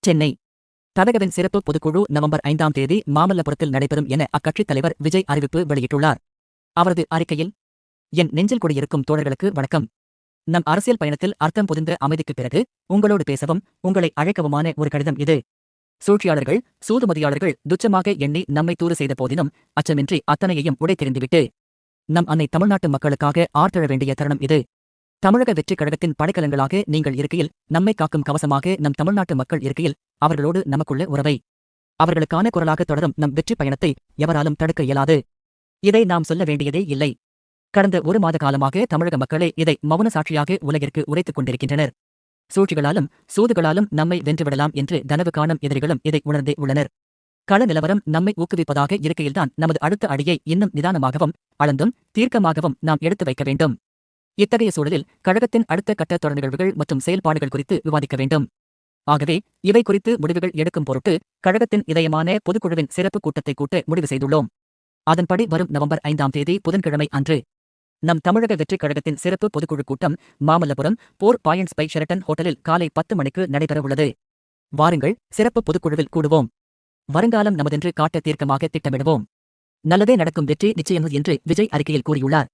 சென்னை தடகவின் சிறப்பு பொதுக்குழு நவம்பர் 5ஆம் தேதி மாமல்லபுரத்தில் நடைபெறும் என அக்கட்சித் தலைவர் விஜய் அறிவிப்பு வெளியிட்டுள்ளார். அவரது அறிக்கையில், என் நெஞ்சில் குடியிருக்கும் தோழர்களுக்கு வணக்கம். நம் அரசியல் பயணத்தில் அர்த்தம் பொதிந்த அமைதிக்குப் பிறகு உங்களோடு பேசவும் உங்களை அழைக்கவுமான ஒரு கடிதம் இது. சூழ்ச்சியாளர்கள், சூதுமதியாளர்கள் துச்சமாக எண்ணி நம்மை தூறு செய்த போதினும் அச்சமின்றி அத்தனையையும் உடை தெரிந்துவிட்டு நம் அன்னை தமிழ்நாட்டு மக்களுக்காக ஆர்த்தழ வேண்டிய தருணம் இது. தமிழக வெற்றிக் கழகத்தின் படைக்கலங்களாக நீங்கள் இருக்கையில், நம்மை காக்கும் கவசமாக நம் தமிழ்நாட்டு மக்கள் இருக்கையில், அவர்களோடு நமக்குள்ள உறவை அவர்களுக்கான குரலாக தொடரும் நம் வெற்றி பயணத்தை எவராலும் தடுக்க இயலாது. இதை நாம் சொல்ல வேண்டியதே இல்லை. கடந்த ஒரு மாத காலமாக தமிழக மக்களே இதை மௌன சாட்சியாக உலகிற்கு உரைத்துக் கொண்டிருக்கின்றனர். சூழ்ச்சிகளாலும் சூதுகளாலும் நம்மை வென்றுவிடலாம் என்று கனவு காணும் எதிரிகளும் இதை உணர்ந்தே உள்ளனர். கள நிலவரம் நம்மை ஊக்குவிப்பதாக இருக்கையில்தான் நமது அடுத்த அடியை இன்னும் நிதானமாகவும் அளந்தும் தீர்க்கமாகவும் நாம் எடுத்து வைக்க வேண்டும். இத்தகைய சூழலில் கழகத்தின் அடுத்த கட்ட தொடர் நிகழ்வுகள் மற்றும் செயல்பாடுகள் குறித்து விவாதிக்க வேண்டும். ஆகவே இவை குறித்து முடிவுகள் எடுக்கும் பொருட்டு கழகத்தின் இதயமான பொதுக்குழுவின் சிறப்பு கூட்டத்தை கூட்ட முடிவு செய்துள்ளோம். அதன்படி வரும் நவம்பர் 5ஆம் தேதி புதன்கிழமை அன்று நம் தமிழக வெற்றிக் கழகத்தின் சிறப்பு பொதுக்குழு கூட்டம் மாமல்லபுரம் போர் பாயிண்ட்ஸ் பை ஷெரட்டன் ஹோட்டலில் காலை 10 மணிக்கு நடைபெறவுள்ளது. வாருங்கள், சிறப்பு பொதுக்குழுவில் கூடுவோம். வருங்காலம் நமதென்று காட்ட தீர்க்கமாக திட்டமிடுவோம். நல்லதே நடக்கும், வெற்றி நிச்சயம் என்று விஜய் அறிக்கையில் கூறியுள்ளார்.